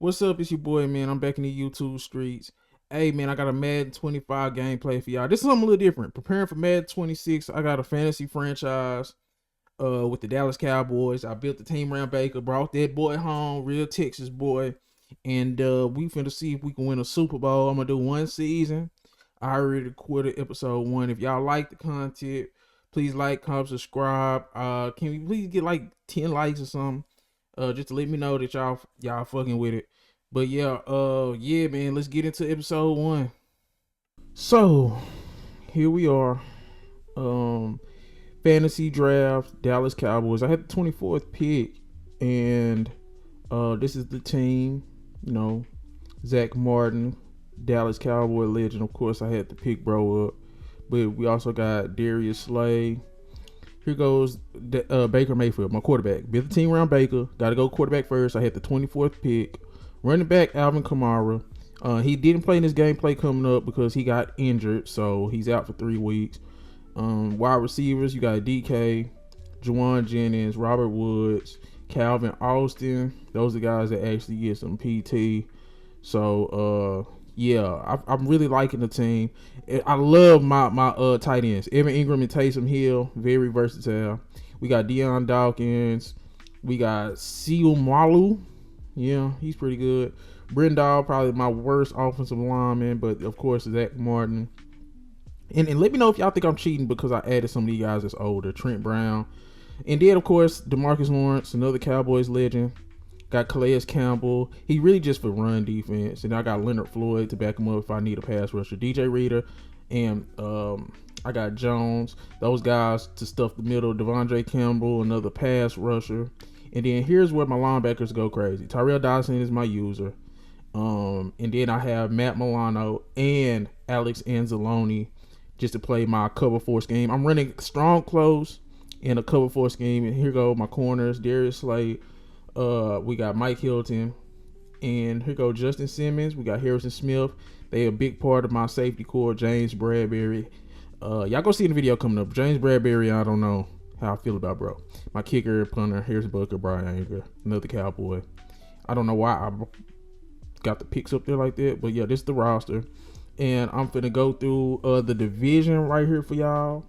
What's up? It's your boy, man. I'm back in the YouTube streets. Hey, man, I got a Madden 25 gameplay for y'all. This is something a little different. Preparing for Madden 26. I got a fantasy franchise with the Dallas Cowboys. I built the team around Baker, brought that boy home, real Texas boy. And we finna see if we can win a Super Bowl. I'm gonna do one season. I already recorded episode 1. If y'all like the content, please like, comment, subscribe. Can we please get like 10 likes or something? Just to let me know that y'all fucking with it. But yeah, man, let's get into episode 1. So here we are. Um Fantasy draft, Dallas Cowboys. I had the 24th pick, and this is the team, Zach Martin, Dallas Cowboy legend. Of course, I had to pick bro up. But we also got Darius Slay. Here goes Baker Mayfield, my quarterback. Built the team around Baker. Got to go quarterback first. I had the 24th pick. Running back, Alvin Kamara. He didn't play in this gameplay coming up because he got injured, so he's out for 3 weeks. Wide receivers, you got DK, Juwan Jennings, Robert Woods, Calvin Austin. Those are the guys that actually get some PT. So, yeah, I'm really liking the team. I love my tight ends. Evan Ingram and Taysom Hill, very versatile. We got Deion Dawkins. We got Seal Malu. Yeah, he's pretty good. Brendall, probably my worst offensive lineman, but of course Zach Martin. And let me know if y'all think I'm cheating because I added some of these guys that's older. Trent Brown. And then, of course, DeMarcus Lawrence, another Cowboys legend. Got Calais Campbell. He really just for run defense. And I got Leonard Floyd to back him up if I need a pass rusher. DJ Reader. And I got Jones. Those guys to stuff the middle. Devondre Campbell, another pass rusher. And then here's where my linebackers go crazy. Tyrell Dodson is my user. And then I have Matt Milano and Alex Anzalone just to play my cover 4 scheme. I'm running strong close in a cover 4 scheme. And here go my corners. Darius Slay. We got Mike Hilton. And here go Justin Simmons. We got Harrison Smith. They a big part of my safety core. James Bradbury. Y'all go see the video coming up. James Bradbury, I don't know how I feel about, bro. My kicker, punter, Harrison Butker, Brian Anger, another Cowboy. I don't know why I got the picks up there like that, but yeah, this is the roster. And I'm finna go through the division right here for y'all.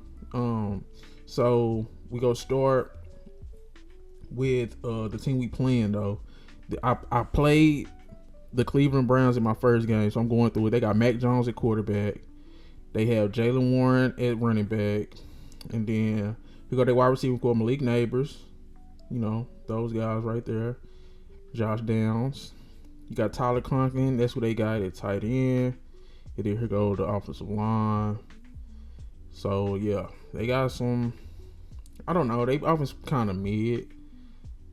So we go start with the team we playing though. I played the Cleveland Browns in my first game, so I'm going through it. They got Mac Jones at quarterback. They have Jalen Warren at running back, and then we got their wide receiver called Malik Neighbors. Those guys right there. Josh Downs. You got Tyler Conklin. That's what they got at tight end. And then here go the offensive line. So, yeah. They got some, I don't know. They offense kind of mid.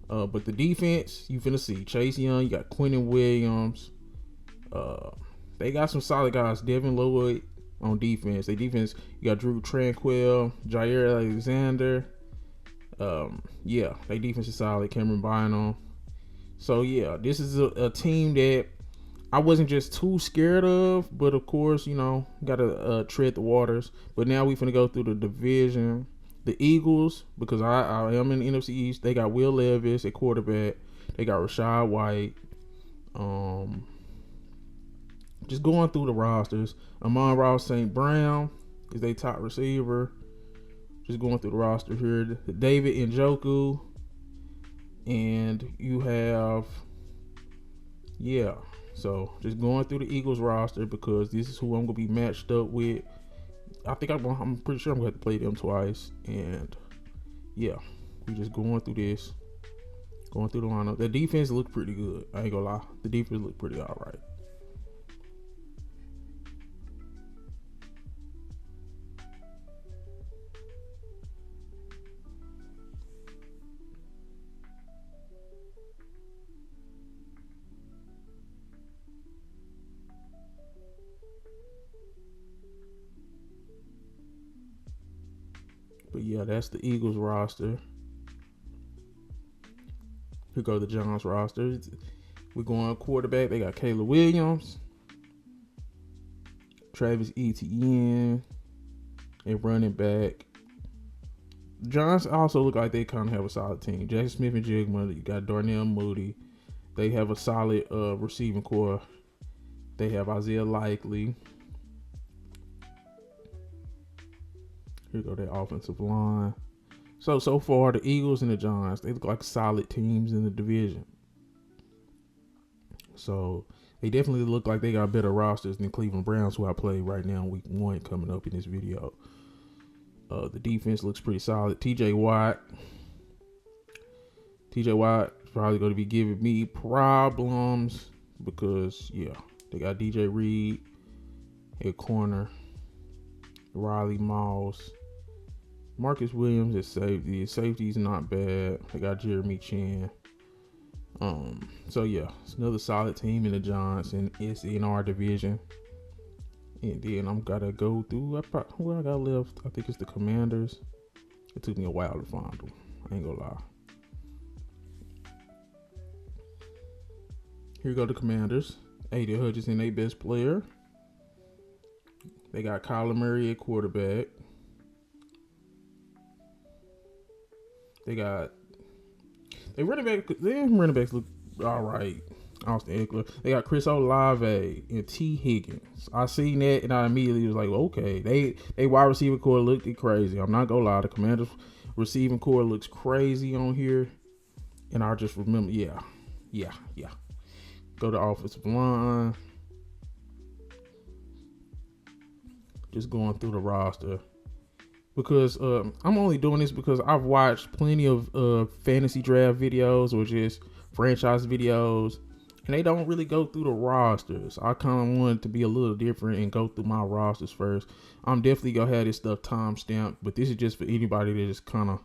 But the defense, you finna see. Chase Young. You got Quentin Williams. They got some solid guys. Devin Lloyd on defense. They defense, you got Drew Tranquil. Jair Alexander. Yeah. They defense is solid. Cameron Bynum. So, yeah. This is a team that I wasn't just too scared of, but of course, gotta tread the waters. But now we finna go through the division. The Eagles, because I am in the NFC East, they got Will Levis at quarterback. They got Rashad White. Just going through the rosters. Amon-Ra St. Brown is their top receiver. Just going through the roster here. David Njoku. And you have, yeah. So just going through the Eagles roster because this is who I'm gonna be matched up with. I think I'm pretty sure I'm gonna have to play them twice. And yeah, we just going through this, going through the lineup. The defense looked pretty good. I ain't gonna lie, the defense looked pretty alright. But yeah, that's the Eagles roster. Here go the Giants roster. We're going quarterback. They got Caleb Williams, Travis Etienne, and running back. Giants also look like they kind of have a solid team. Jackson Smith and Jigma. You got Darnell Mooney. They have a solid receiving core. They have Isaiah Likely. Here go their offensive line. So far, the Eagles and the Giants, they look like solid teams in the division. So they definitely look like they got better rosters than Cleveland Browns, who I play right now in week 1 coming up in this video. The defense looks pretty solid. TJ Watt is probably going to be giving me problems because, yeah, they got DJ Reed at corner, Riley Moss, Marcus Williams at safety. Safety's not bad. They got Jeremy Chin. So yeah, it's another solid team in the Giants, and it's in our division. And then I'm gotta go through what I got left. I think it's the Commanders. It took me a while to find them. I ain't gonna lie. Here go the Commanders. Aiden Hutchinson, their best player. They got Kyler Murray at quarterback. Their running backs look all right. Austin Eckler. They got Chris Olave and T. Higgins. I seen that and I immediately was like, okay, they wide receiver core looked crazy. I'm not gonna lie, the Commanders receiving core looks crazy on here. And I just remember, yeah. Go to offensive line. Just going through the roster. Because I'm only doing this because I've watched plenty of fantasy draft videos or just franchise videos, and they don't really go through the rosters. I kind of wanted to be a little different and go through my rosters first. I'm definitely going to have this stuff time stamped, but this is just for anybody that just kind of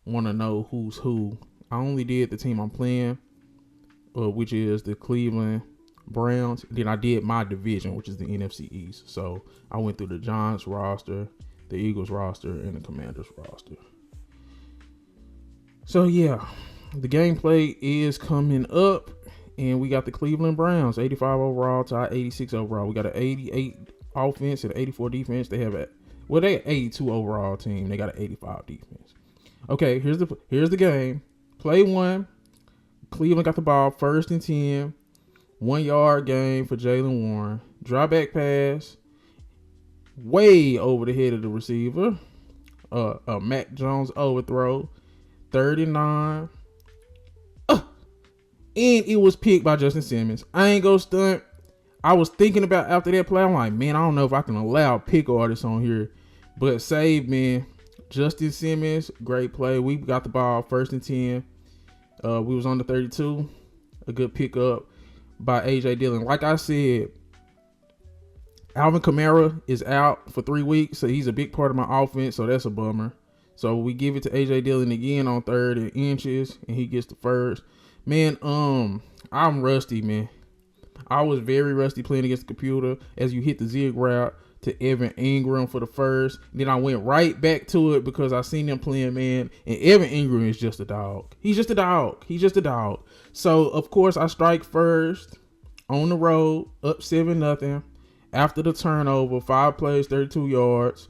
want to know who's who. I only did the team I'm playing, which is the Cleveland Browns. Then I did my division, which is the NFC East. So I went through the Giants roster, the Eagles roster, and the Commanders roster. So yeah, the gameplay is coming up, and we got the Cleveland Browns, 85 overall to 86 overall. We got an 88 offense and 84 defense. They have they 82 overall team. They got an 85 defense. Okay, here's the game. Play 1. Cleveland got the ball, 1st and 10. 1 yard gain for Jalen Warren. Drop back pass. Way over the head of the receiver. Mac Jones overthrow. 39. And it was picked by Justin Simmons. I ain't gonna stunt. I was thinking about after that play, I'm like, man, I don't know if I can allow pick artists on here. But save, man. Justin Simmons, great play. We got the ball, 1st and 10. We was on the 32. A good pickup by A.J. Dillon. Like I said, Alvin Kamara is out for 3 weeks, so he's a big part of my offense, so that's a bummer. So we give it to A.J. Dillon again on 3rd and inches, and he gets the first. Man, I'm rusty, man. I was very rusty playing against the computer as you hit the zig route to Evan Ingram for the first. Then I went right back to it because I seen them playing, man, and Evan Ingram is just a dog. He's just a dog. So, of course, I strike first on the road, up 7-0. After the turnover, 5 plays, 32 yards.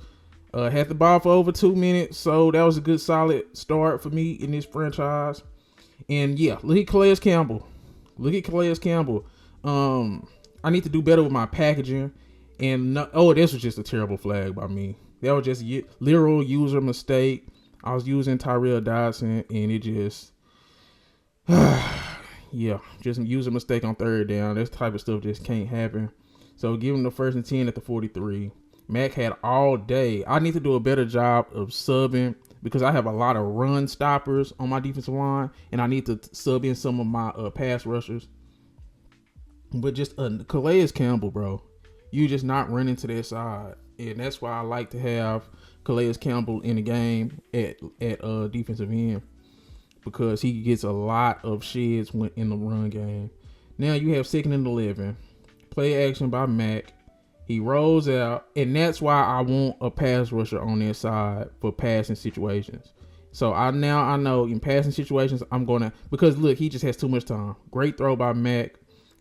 Had the ball for over 2 minutes, so that was a good, solid start for me in this franchise. And, yeah, look at Calais Campbell. I need to do better with my packaging. And, this was just a terrible flag by me. That was just a literal user mistake. I was using Tyrell Dodson, and it just... just user mistake on 3rd down. This type of stuff just can't happen. So give him the 1st and 10 at the 43. Mac had all day. I need to do a better job of subbing because I have a lot of run stoppers on my defensive line, and I need to sub in some of my pass rushers. But just Calais Campbell, bro, you just not running to that side, and that's why I like to have Calais Campbell in the game at defensive end because he gets a lot of sheds in the run game. Now you have 2nd and 11. Play action by Mac. He rolls out, and that's why I want a pass rusher on their side for passing situations. So I know in passing situations because look, he just has too much time. Great throw by Mac.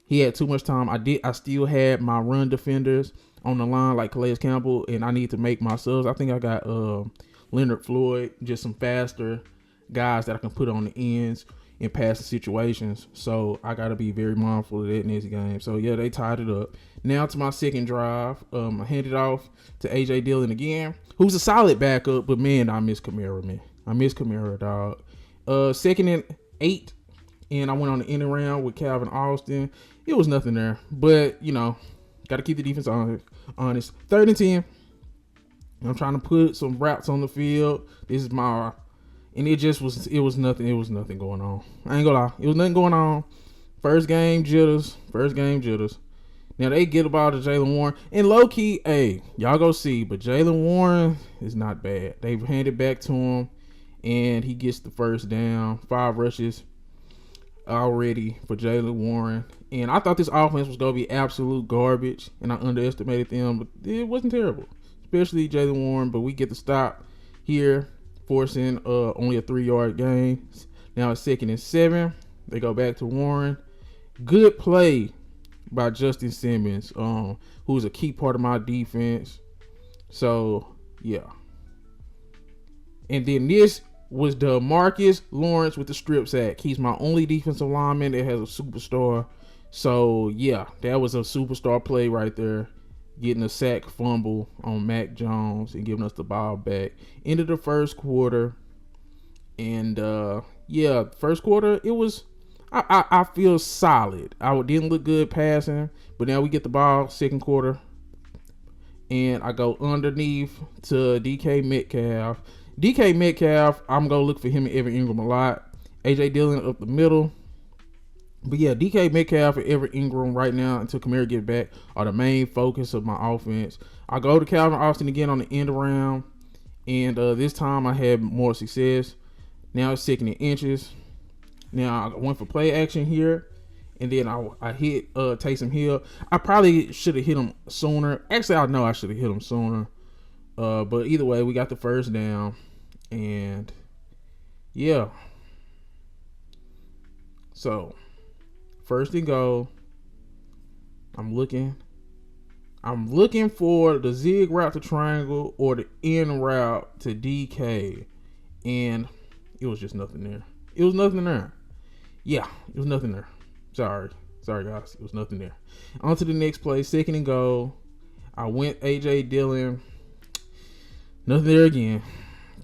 He had too much time. I still had my run defenders on the line like Calais Campbell, and I need to make my subs. I think I got Leonard Floyd, just some faster guys that I can put on the ends. in passing situations. So I got to be very mindful of that next game. So yeah, they tied it up. Now to my second drive. I handed off to AJ Dillon again, who's a solid backup, but man, I miss Kamara, man. I miss Kamara, dog. 2nd and 8, and I went on the end around with Calvin Austin. It was nothing there, but got to keep the defense honest. 3rd and 10. I'm trying to put some routes on the field. This is my, and it was nothing. It was nothing going on. I ain't gonna lie. It was nothing going on. First game jitters. Now they get the ball to Jaylen Warren. And low key, hey, y'all go see. But Jaylen Warren is not bad. They've handed back to him. And he gets the first down. 5 rushes already for Jaylen Warren. And I thought this offense was going to be absolute garbage. And I underestimated them. But it wasn't terrible. Especially Jaylen Warren. But we get the stop here. Forcing only a 3-yard gain. Now it's 2nd and 7. They go back to Warren. Good play by Justin Simmons, who's a key part of my defense. So, yeah. And then this was DeMarcus Lawrence with the strip sack. He's my only defensive lineman that has a superstar. So, yeah, that was a superstar play right there. Getting a sack fumble on Mac Jones and giving us the ball back. Into the first quarter. And, first quarter, it was... I feel solid. I didn't look good passing, but now we get the ball second quarter, and I go underneath to DK Metcalf. DK Metcalf, I'm gonna look for him and Evan Ingram a lot. AJ Dillon up the middle, but yeah, DK Metcalf and Evan Ingram right now until Kamara get back are the main focus of my offense. I go to Calvin Austin again on the end around, and this time I had more success. Now it's 2nd and inches. Now, I went for play action here, and then I hit Taysom Hill. I probably should have hit him sooner. Actually, I know I should have hit him sooner. But either way, we got the first down, and yeah. So, 1st and goal. I'm looking for the zig route to triangle or the in route to DK, and it was just nothing there. It was nothing there. Yeah, it was nothing there. Sorry guys, it was nothing there. On to the next play, 2nd and goal. I went AJ Dillon. Nothing there again.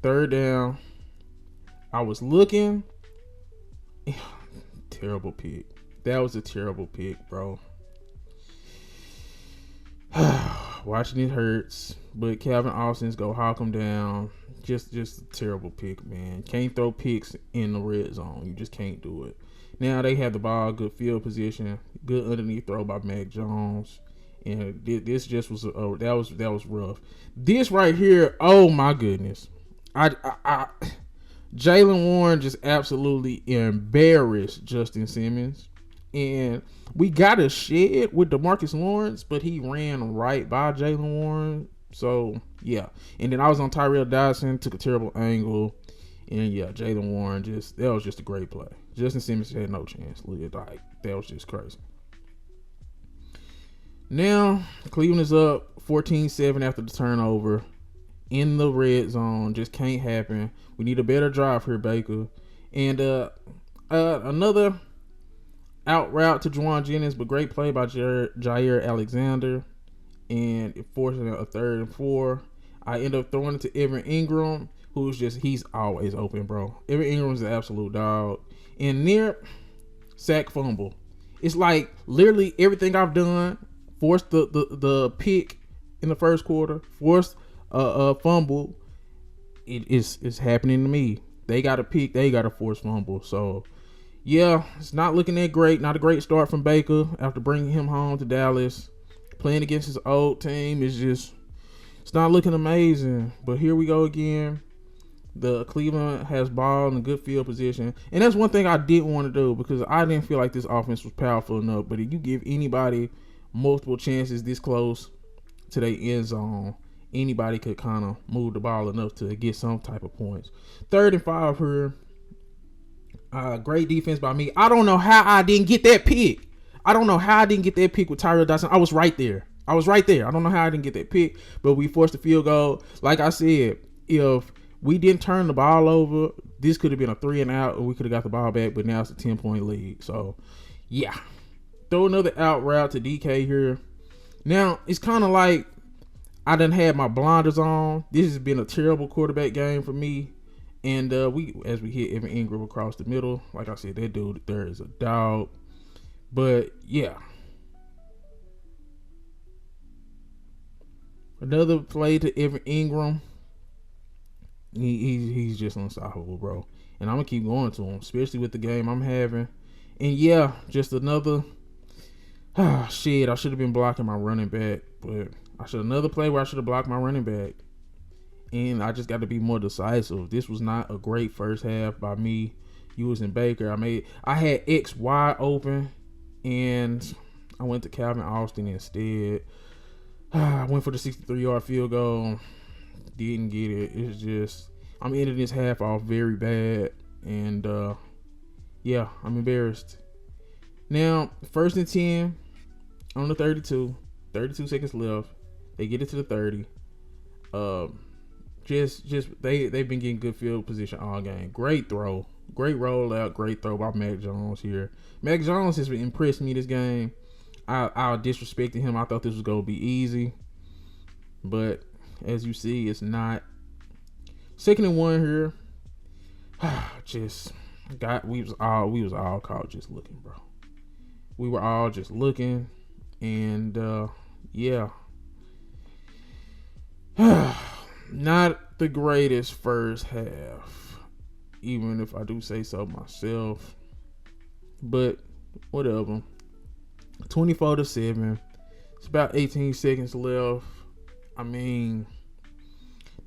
3rd down. I was looking. Terrible pick. That was a terrible pick, bro. Watching it hurts, but Calvin Austin's go hawk him down. Just a terrible pick, man. Can't throw picks in the red zone. You just can't do it. Now they have the ball, good field position, good underneath throw by Mac Jones, and this just was that was rough. This right here, oh my goodness, Jaylen Warren just absolutely embarrassed Justin Simmons, and we got a shed with DeMarcus Lawrence, but he ran right by Jaylen Warren. So, yeah. And then I was on Tyrell Dodson, took a terrible angle. And, yeah, Jaylen Warren that was just a great play. Justin Simmons had no chance. Like, that was just crazy. Now, Cleveland is up 14-7 after the turnover. In the red zone. Just can't happen. We need a better drive here, Baker. And another out route to Juwan Jennings, but great play by Jair Alexander. And it forcing a 3rd and 4. I end up throwing it to Evan Ingram, he's always open, bro. Evan Ingram's an absolute dog. And near sack fumble. It's like literally everything I've done, forced the pick in the first quarter, forced a fumble, it's happening to me. They got a pick, they got a forced fumble. So yeah, it's not looking that great. Not a great start from Baker after bringing him home to Dallas. Playing against his old team it's not looking amazing. But here we go again. The Cleveland has ball in a good field position. And that's one thing I didn't want to do because I didn't feel like this offense was powerful enough. But if you give anybody multiple chances this close to their end zone, anybody could kind of move the ball enough to get some type of points. 3rd and 5 here. Great defense by me. I don't know how I didn't get that pick. I don't know how I didn't get that pick with Tyrell Dodson. I was right there. I don't know how I didn't get that pick, but we forced the field goal. Like I said, if We didn't turn the ball over. This could have been a 3 and out, and we could have got the ball back, but now it's a 10-point lead. So, yeah. Throw another out route to DK here. Now, it's kind of like I done had my blinders on. This has been a terrible quarterback game for me. And as we hit Evan Ingram across the middle, like I said, that dude there is a dog. But, yeah. Another play to Evan Ingram. He's just unstoppable, bro. And I'm going to keep going to him, especially with the game I'm having. And, yeah, just another... shit, I should have been blocking my running back. But another play where I should have blocked my running back. And I just got to be more decisive. This was not a great first half by me using Baker. I had X wide open, and I went to Calvin Austin instead. I went for the 63-yard field goal. Didn't get it. It's just, I'm ending this half off very bad. And, yeah, I'm embarrassed. Now, 1st and 10 on the 32. 32 seconds left. They get it to the 30. They've been getting good field position all game. Great throw. Great rollout. Great throw by Mac Jones here. Mac Jones has impressed me this game. I disrespected him. I thought this was going to be easy. But as you see, it's not. 2nd and 1 here. We was all caught just looking, bro. We were all just looking. And yeah. Not the greatest first half, even if I do say so myself. But whatever. 24-7. It's about 18 seconds left. I mean,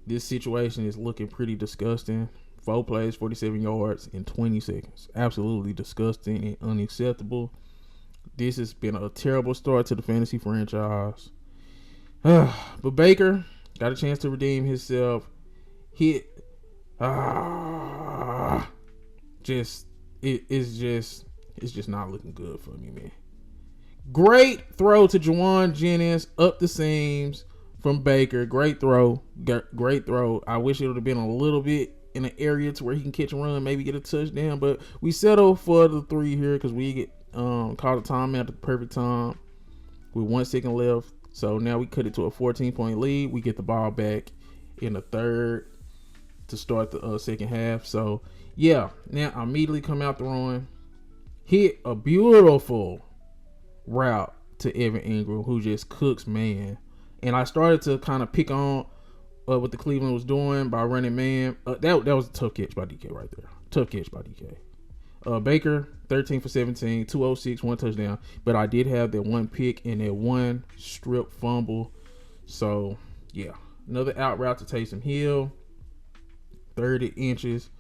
this situation is looking pretty disgusting. 4 plays, 47 yards in 20 seconds. Absolutely disgusting and unacceptable. This has been a terrible start to the fantasy franchise. But Baker got a chance to redeem himself. It's just not looking good for me, man. Great throw to Juwan Jennings up the seams from Baker. Great throw. Great throw. I wish it would have been a little bit in an area to where he can catch a run, maybe get a touchdown. But we settle for the 3 here because we get called a timeout at the perfect time with 1 second left. So now we cut it to a 14-point lead. We get the ball back in the 3rd to start the second half. So, yeah, now I immediately come out throwing. Hit a beautiful route to Evan Ingram, who just cooks, man. And I started to kind of pick on what the Cleveland was doing by running man. That was a tough catch by DK right there. Tough catch by DK. Baker, 13 for 17, 206, 1 touchdown. But I did have that 1 pick and that 1 strip fumble. So, yeah. Another out route to Taysom Hill. 30 inches.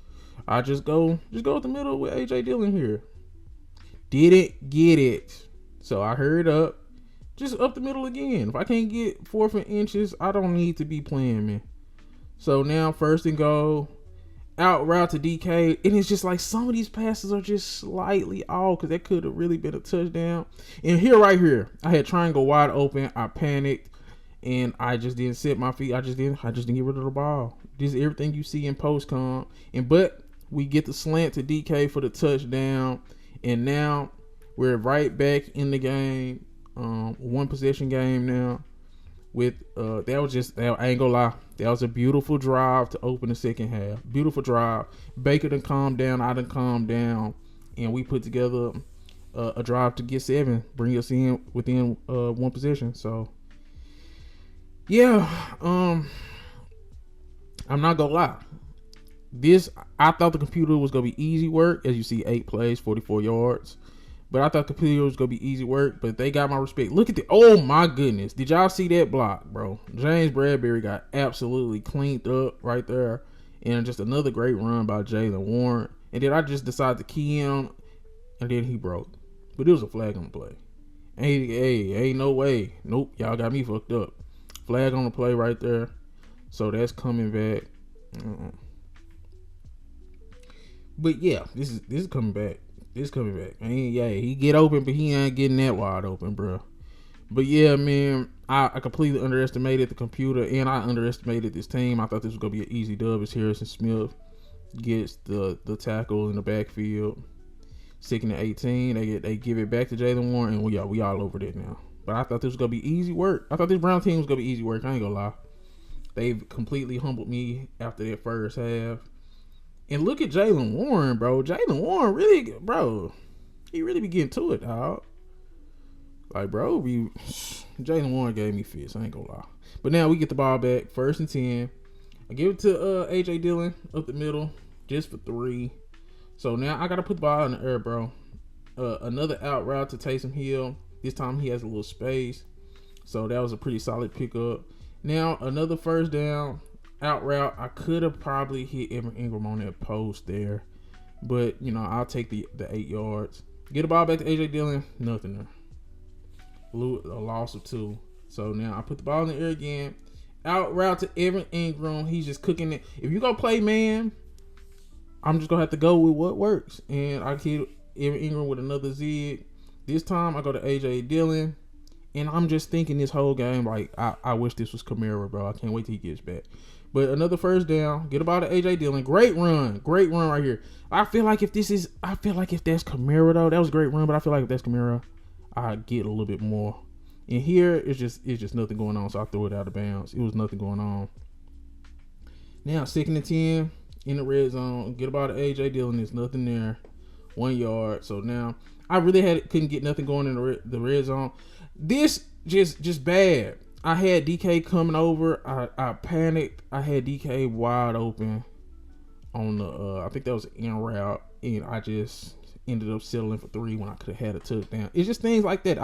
I just go up the middle with A.J. Dillon here. Didn't get it. So I hurried up. Just up the middle again. If I can't get 4th and inches, I don't need to be playing, man. So now 1st and goal. Out route to DK. And it's just like some of these passes are just slightly off because that could have really been a touchdown. And right here, I had triangle wide open. I panicked. And I just didn't set my feet. I just didn't get rid of the ball. This is everything you see in postcom. But we get the slant to DK for the touchdown. And now we're right back in the game. 1 possession game now. With I ain't gonna lie. That was a beautiful drive to open the second half. Beautiful drive. Baker done calmed down. I done calmed down. And we put together a drive to get 7. Bring us in within 1 possession. So yeah, I'm not gonna lie. I thought the computer was gonna be easy work. As you see, 8 plays, 44 yards. But I thought the computer was gonna be easy work. But they got my respect. Look at oh my goodness! Did y'all see that block, bro? James Bradbury got absolutely cleaned up right there, and just another great run by Jalen Warren. And then I just decided to key in, and then he broke. But it was a flag on the play. Ain't no way. Nope, y'all got me fucked up. Flag on the play right there. So that's coming back. But yeah, this is coming back. This coming back. He get open, but he ain't getting that wide open, bro. But yeah, man, I completely underestimated the computer, and I underestimated this team. I thought this was gonna be an easy dub as Harrison Smith gets the tackle in the backfield. 2nd and 18, they give it back to Jalen Warren, and we all over that now. But I thought this was gonna be easy work. I thought this Brown team was gonna be easy work. I ain't gonna lie. They've completely humbled me after that first half. And look at Jalen Warren, bro. Jalen Warren really, bro, he really be getting to it, dog. Like, bro, Jalen Warren gave me fits. I ain't gonna lie. But now we get the ball back, 1st and 10. I give it to AJ Dillon up the middle, just for 3. So now I gotta put the ball in the air, bro. Another out route to Taysom Hill. This time he has a little space. So that was a pretty solid pickup. Now another 1st down, out route. I could have probably hit Evan Ingram on that post there. But, I'll take the 8 yards. Get the ball back to AJ Dillon. Nothing there. A loss of 2. So now I put the ball in the air again. Out route to Evan Ingram. He's just cooking it. If you go play man, I'm just gonna have to go with what works. And I hit Evan Ingram with another zig. This time I go to AJ Dillon. And I'm just thinking this whole game, like, I wish this was Kamara, bro. I can't wait till he gets back. But another 1st down. Get the ball to AJ Dillon. Great run right here. I feel like if that's Kamara though, that was a great run. But I feel like if that's Kamara, I get a little bit more. And here it's just nothing going on, so I threw it out of bounds. It was nothing going on. Now 2nd and 10 in the red zone. Get about AJ Dillon. There's nothing there. 1 yard. So now I really couldn't get nothing going in the red zone. This just bad. I had DK coming over. I panicked. I had DK wide open on the I think that was an in route, and I just ended up settling for 3 when I could have had a touchdown. It's just things like that.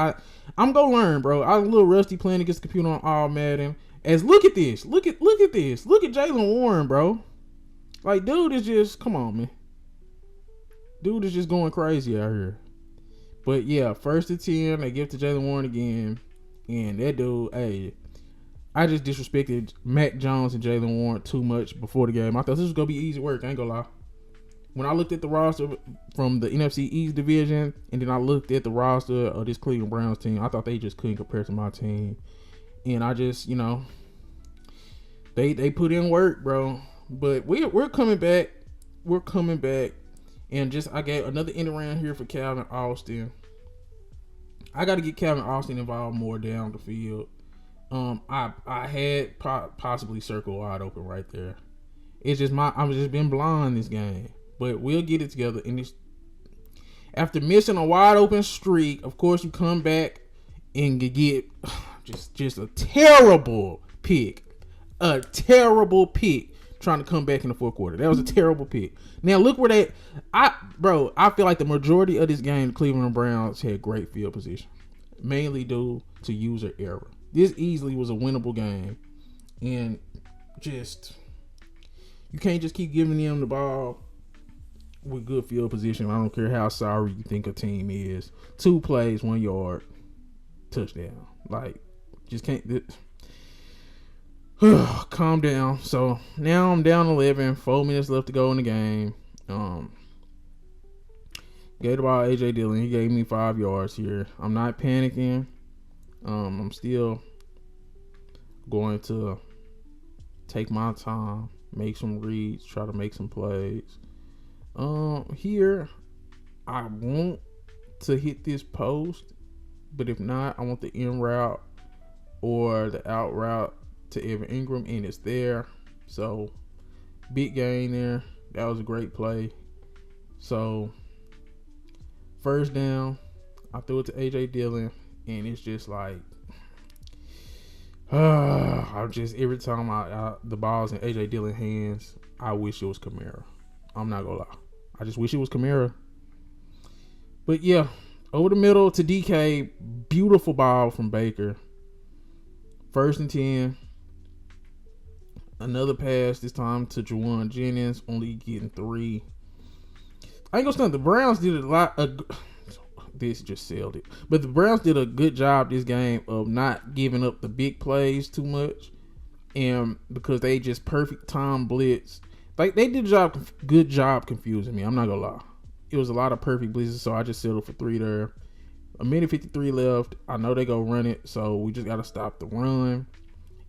I'm gonna learn, bro. I'm a little rusty playing against the computer on all Madden. Look at this. Look at this. Look at Jalen Warren, bro. Like, dude is just, come on, man. Dude is just going crazy out here. But yeah, 1st and 10, they give it to Jalen Warren again. And that dude, hey, I just disrespected Mac Jones and Jalen Warren too much before the game. I thought this was gonna be easy work. I ain't gonna lie. When I looked at the roster from the NFC East division, and then I looked at the roster of this Cleveland Browns team, I thought they just couldn't compare to my team. And I just, they put in work, bro. But we're coming back. We're coming back. And I got another end around here for Calvin Austin. I got to get Calvin Austin involved more down the field. I had possibly circle wide open right there. It's just I've just been blind this game. But we'll get it together. And after missing a wide open streak, of course you come back and you get just a terrible pick. A terrible pick trying to come back in the 4th quarter. That was a terrible pick. Now look where I feel like the majority of this game, the Cleveland Browns had great field position. Mainly due to user error. This easily was a winnable game. And you can't just keep giving them the ball with good field position. I don't care how sorry you think a team is. 2 plays, 1 yard, touchdown. Like, just can't. Calm down. So now I'm down 11. 4 minutes left to go in the game. Gave the ball AJ Dillon. He gave me 5 yards here. I'm not panicking. I'm still going to take my time, make some reads, try to make some plays. Here, I want to hit this post, but if not, I want the in route or the out route to Evan Ingram, and it's there. So, big gain there. That was a great play. So, 1st down, I threw it to AJ Dillon, and it's just like, every time the ball's in AJ Dillon's hands, I wish it was Kamara. I'm not gonna lie. I just wish it was Kamara. But yeah, over the middle to DK. Beautiful ball from Baker. 1st and 10. Another pass, this time to Juwan Jennings. Only getting 3. I ain't gonna stunt. The Browns did a lot of... This just sealed it. But the Browns did a good job this game of not giving up the big plays too much. And because they just perfect time blitz. Like, they did a good job confusing me. I'm not gonna lie. It was a lot of perfect blitzes, so I just settled for 3 there. A minute 53 left. I know they go run it, so we just got to stop the run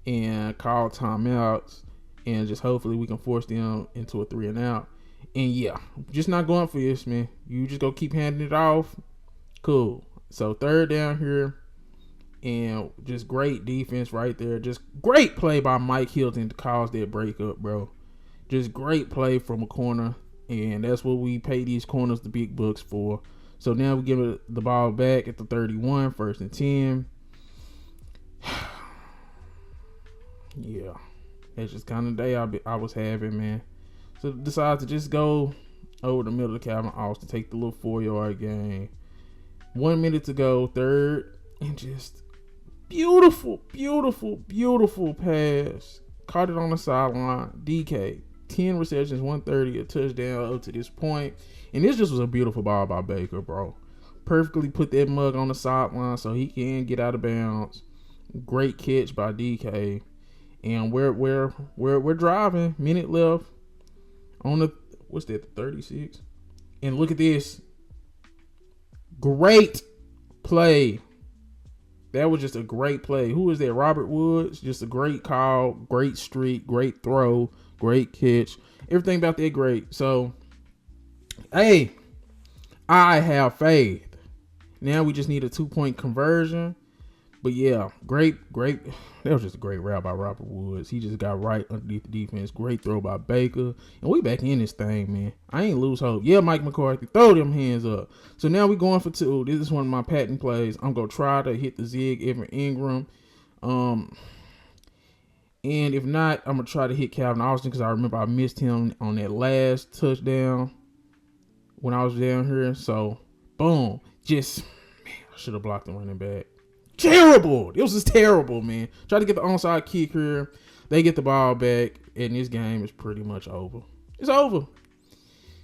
and call timeouts, and just hopefully we can force them into a 3-and-out. And yeah, just not going for this, man. You just go keep handing it off. Cool. So 3rd down here, and just great defense right there. Just great play by Mike Hilton to cause that breakup, bro. Just great play from a corner, and that's what we pay these corners the big bucks for. So now we give the ball back at the 31, 1st and 10. Yeah, that's just kind of the day I was having, man. So decided to just go over the middle of Calvin Austin, take the little 4-yard gain. 1 minute to go, 3rd, and just beautiful pass. Caught it on the sideline. DK, 10 receptions, 130, a touchdown up to this point. And this just was a beautiful ball by Baker, bro. Perfectly put that mug on the sideline so he can get out of bounds. Great catch by DK. And we're driving. Minute left on the, what's that, the 36? And look at this. Great play. That was just a great play. Who is that? Robert Woods. Just a great call, great streak, great throw, great catch. Everything about that great. So, hey, I have faith. Now we just need a 2-point conversion. But yeah, great. That was just a great route by Robert Woods. He just got right underneath the defense. Great throw by Baker. And we back in this thing, man. I ain't lose hope. Yeah, Mike McCarthy, throw them hands up. So now we going for 2. This is one of my patent plays. I'm going to try to hit the zig Evan Ingram. And if not, I'm going to try to hit Calvin Austin because I remember I missed him on that last touchdown when I was down here. So, boom. Just, man, I should have blocked the running back. Terrible. It was just terrible, man. Try to get the onside kick here. They get the ball back, and this game is pretty much over. It's over.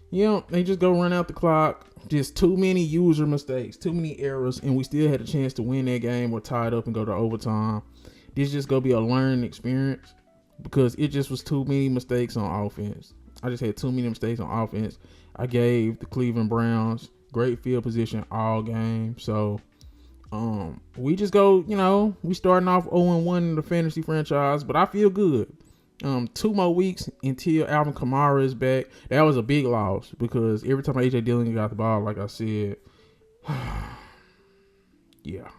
You know, they just go run out the clock. Just too many user mistakes, too many errors, and we still had a chance to win that game. We're tied up and go to overtime. This just gonna be a learning experience because it just was too many mistakes on offense. I just had too many mistakes on offense. I gave the Cleveland Browns great field position all game, so we just go, you know, we starting off 0-1 in the fantasy franchise, but I feel good. 2 more weeks until Alvin Kamara is back. That was a big loss because every time AJ Dillon got the ball, like I said, yeah.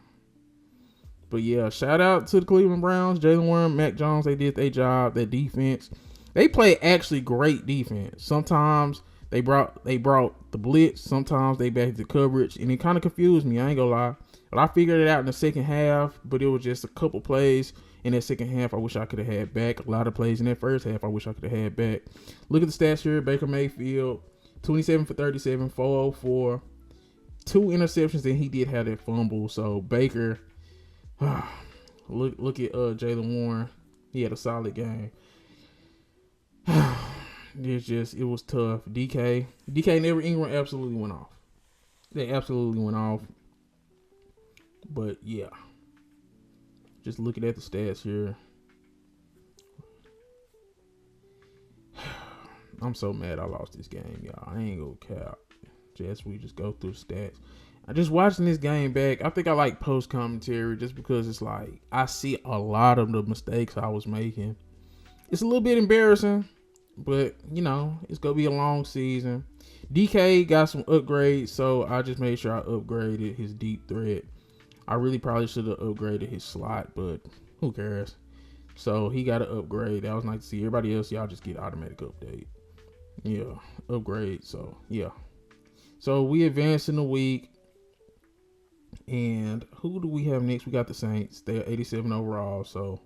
But yeah, shout out to the Cleveland Browns, Jalen Warren, Mac Jones. They did their job. Their defense, they play actually great defense. Sometimes they brought the blitz. Sometimes they backed the coverage, and it kind of confused me. I ain't gonna lie. But I figured it out in the second half, but it was just a couple plays in that second half I wish I could have had back. A lot of plays in that first half I wish I could have had back. Look at the stats here. Baker Mayfield, 27 for 37, 404. 2 interceptions, and he did have that fumble. So Baker, look at Jalen Warren. He had a solid game. It was tough. DK and Evan Ingram absolutely went off. They absolutely went off. But yeah, just looking at the stats here, I'm so mad I lost this game, y'all. I ain't gonna cap. We just go through the stats. I just watching this game back. I think I like post commentary just because it's like I see a lot of the mistakes I was making. It's a little bit embarrassing, but you know it's gonna be a long season. DK got some upgrades, so I just made sure I upgraded his deep threat. I really probably should have upgraded his slot, but who cares? So he got an upgrade. That was nice to see. Everybody else, y'all just get automatic update. Yeah, upgrade. So yeah. So we advance in the week. And who do we have next? We got the Saints. They're 87 overall. So